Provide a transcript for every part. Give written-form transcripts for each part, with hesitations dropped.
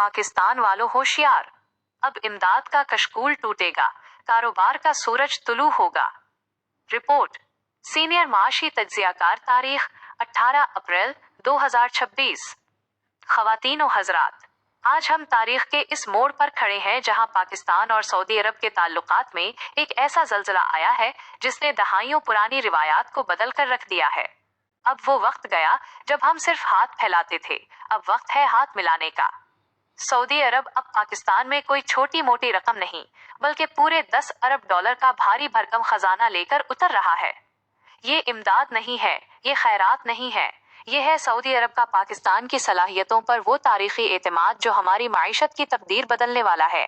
पाकिस्तान वालों होशियार, अब इमदाद का कशकूल टूटेगा, कारोबार का सूरज तुलू होगा। रिपोर्ट सीनियर माशी तज्जियाकार, तारीख 18 अप्रैल 2026। ख़वातीन व हज़रात, आज हम तारीख के इस मोड़ पर खड़े हैं जहां पाकिस्तान और सऊदी अरब के ताल्लुकात में एक ऐसा ज़ल्ज़ला आया है जिसने दहाइयों पुरानी रिवायात को बदल कर रख दिया है। अब वो वक्त गया जब हम सिर्फ हाथ फैलाते थे, अब वक्त है हाथ मिलाने का। सऊदी अरब अब पाकिस्तान में कोई छोटी मोटी रकम नहीं, बल्कि पूरे 10 अरब डॉलर का भारी भरकम खजाना लेकर उतर रहा है। ये इमदाद नहीं है, ये खैरात नहीं है, ये है सऊदी अरब का पाकिस्तान की सलाहियतों पर वो तारीखी एतमाद जो हमारी माइशत की तकदीर बदलने वाला है।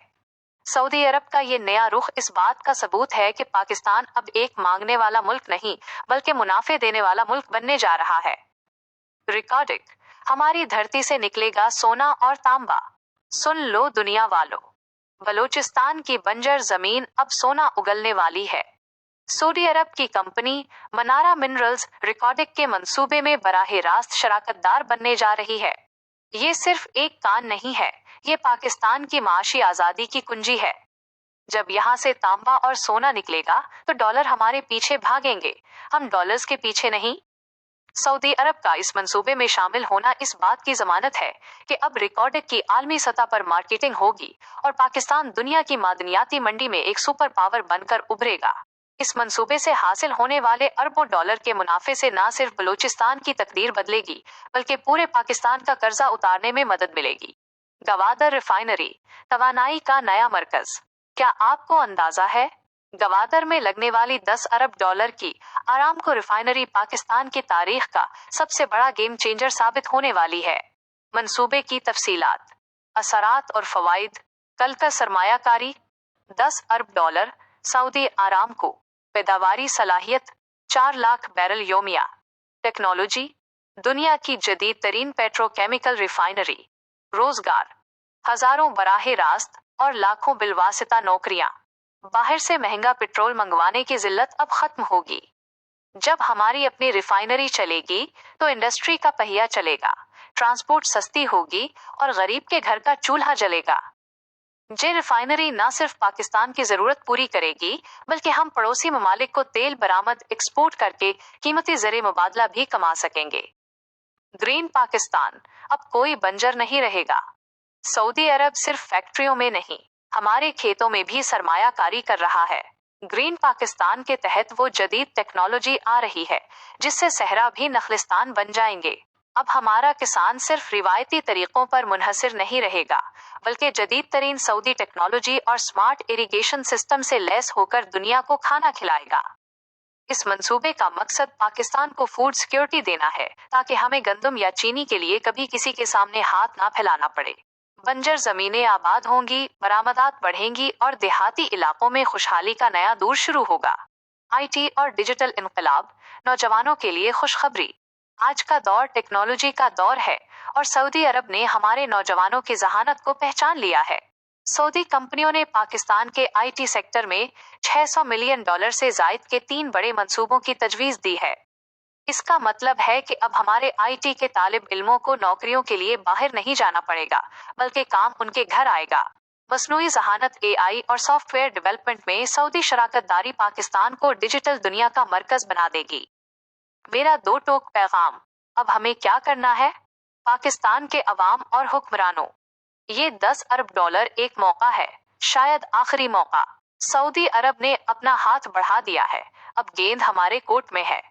सऊदी अरब का ये नया रुख इस बात का सबूत है कि पाकिस्तान अब एक मांगने वाला मुल्क नहीं, बल्कि मुनाफे देने वाला मुल्क बनने जा रहा है। रिकॉर्डिंग, हमारी धरती से निकलेगा सोना और तांबा। सुन लो दुनिया वालों, बलूचिस्तान की बंजर जमीन अब सोना उगलने वाली है। सऊदी अरब की कंपनी मनारा मिनरल्स रिकॉर्डिंग के मंसूबे में बराह रास्त शराकतदार बनने जा रही है। ये सिर्फ एक कान नहीं है, ये पाकिस्तान की माशी आजादी की कुंजी है। जब यहाँ से तांबा और सोना निकलेगा तो डॉलर हमारे पीछे भागेंगे, हम डॉलर्स के पीछे नहीं। सऊदी अरब का इस मंसूबे में शामिल होना इस बात की जमानत है कि अब रिकॉर्डिंग की आलमी सतह पर मार्केटिंग होगी और पाकिस्तान दुनिया की मादनियाती मंडी में एक सुपर पावर बनकर उभरेगा। इस मंसूबे से हासिल होने वाले अरबों डॉलर के मुनाफे से न सिर्फ बलूचिस्तान की तकदीर बदलेगी, बल्कि पूरे पाकिस्तान का कर्जा उतारने में मदद मिलेगी। गवादर रिफाइनरी, तवानाई का नया मरकज। क्या आपको अंदाजा है? गवादर में लगने वाली 10 अरब डॉलर की आरामको रिफाइनरी पाकिस्तान की तारीख का सबसे बड़ा गेम चेंजर साबित होने वाली है। मंसूबे की तफसीलात, असरात और फवाइद। कल का सरमायाकारी 10 अरब डॉलर, सऊदी आरामको, पैदावारी सलाहियत 4 लाख बैरल योमिया, टेक्नोलॉजी दुनिया की जदीद तरीन पेट्रोकेमिकल रिफाइनरी, रोजगार हजारों बराह रास्त और लाखों बिलवासिता नौकरियां। बाहर से महंगा पेट्रोल मंगवाने की जिल्लत अब खत्म होगी। जब हमारी अपनी रिफाइनरी चलेगी तो इंडस्ट्री का पहिया चलेगा, ट्रांसपोर्ट सस्ती होगी और गरीब के घर का चूल्हा जलेगा। ये रिफाइनरी न सिर्फ पाकिस्तान की जरूरत पूरी करेगी, बल्कि हम पड़ोसी ममालिक को तेल बरामद एक्सपोर्ट करके कीमती ज़रे मुबादला भी कमा सकेंगे। ग्रीन पाकिस्तान, अब कोई बंजर नहीं रहेगा। सऊदी अरब सिर्फ फैक्ट्रियों में नहीं, हमारे खेतों में भी सरमायाकारी कर रहा है। ग्रीन पाकिस्तान के तहत वो जदीद टेक्नोलॉजी आ रही है जिससे सहरा भी नखलिस्तान बन जाएंगे। अब हमारा किसान सिर्फ रिवायती तरीकों पर मुनहसिर नहीं रहेगा, बल्कि जदीद तरीन सऊदी टेक्नोलॉजी और स्मार्ट इरिगेशन सिस्टम से लैस होकर दुनिया को खाना खिलाएगा। इस मंसूबे का मकसद पाकिस्तान को फूड सिक्योरिटी देना है, ताकि हमें गंदम या चीनी के लिए कभी किसी के सामने हाथ ना फैलाना पड़े। बंजर जमीनें आबाद होंगी, बरामदात बढ़ेंगी और देहाती इलाकों में खुशहाली का नया दौर शुरू होगा। IT और डिजिटल इनकलाब, नौजवानों के लिए खुशखबरी। आज का दौर टेक्नोलॉजी का दौर है और सऊदी अरब ने हमारे नौजवानों की जहानत को पहचान लिया है। सऊदी कंपनियों ने पाकिस्तान के IT सेक्टर में 600 मिलियन डॉलर से जायद के 3 बड़े मंसूबों की तजवीज दी है। इसका मतलब है कि अब हमारे IT के तालिब इल्मों को नौकरियों के लिए बाहर नहीं जाना पड़ेगा, बल्कि काम उनके घर आएगा। मसनूई जहानत, AI और सॉफ्टवेयर डेवलपमेंट में सऊदी शराकतदारी पाकिस्तान को डिजिटल दुनिया का मरकज बना देगी। मेरा 2 टोक पैगाम, अब हमें क्या करना है? पाकिस्तान के अवाम और हुक्मरानों, ये 10 अरब डॉलर एक मौका है, शायद आखिरी मौका। सऊदी अरब ने अपना हाथ बढ़ा दिया है, अब गेंद हमारे कोर्ट में है।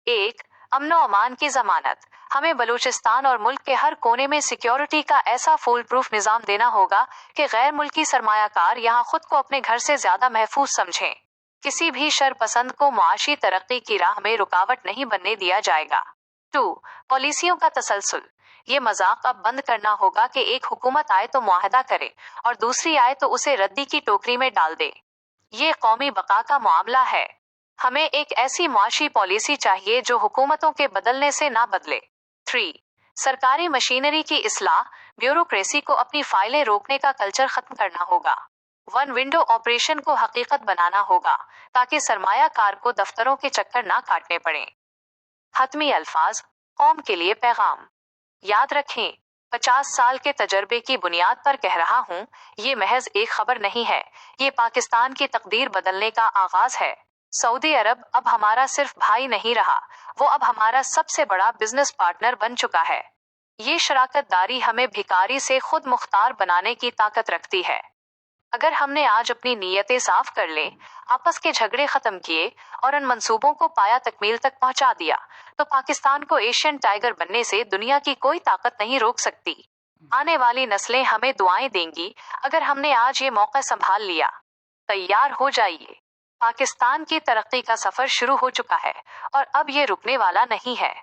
1. अमनो अमान की जमानत। हमें बलूचिस्तान और मुल्क के हर कोने में सिक्योरिटी का ऐसा फुल प्रूफ निजाम देना होगा कि गैर मुल्की सरमायाकार यहाँ खुद को अपने घर से ज्यादा महफूज समझें। किसी भी शरपसंद को मुआशी तरक्की की राह में रुकावट नहीं बनने दिया जाएगा। 2. पॉलिसियों का तसलसल। ये मजाक अब बंद करना होगा कि एक हुकूमत आए तो मुआहदा करे और दूसरी आए तो उसे रद्दी की टोकरी में डाल दे। ये कौमी बका का मामला है। हमें एक ऐसी मुआशी पॉलिसी चाहिए जो हुकूमतों के बदलने से ना बदले। 3. सरकारी मशीनरी की इस्लाह। ब्यूरोक्रेसी को अपनी फाइलें रोकने का कल्चर खत्म करना होगा। वन विंडो ऑपरेशन को हकीकत बनाना होगा ताकि सरमायाकार को दफ्तरों के चक्कर ना काटने पड़े। हतमी अल्फाज, कौम के लिए पैगाम। याद रखें, 50 साल के तजर्बे की बुनियाद पर कह रहा हूँ, ये महज एक खबर नहीं है, ये पाकिस्तान की तकदीर बदलने का आगाज है। सऊदी अरब अब हमारा सिर्फ भाई नहीं रहा, वो अब हमारा सबसे बड़ा बिजनेस पार्टनर बन चुका है। ये शराकतदारी हमें भिखारी से खुद मुख्तार बनाने की ताकत रखती है। अगर हमने आज अपनी नीयतें साफ कर लें, आपस के झगड़े खत्म किए और उन मंसूबों को पाया तकमील तक पहुंचा दिया, तो पाकिस्तान को एशियन टाइगर बनने से दुनिया की कोई ताकत नहीं रोक सकती। आने वाली नस्लें हमें दुआएं देंगी अगर हमने आज ये मौका संभाल लिया। तैयार हो जाइए, पाकिस्तान की तरक्की का सफर शुरू हो चुका है और अब ये रुकने वाला नहीं है।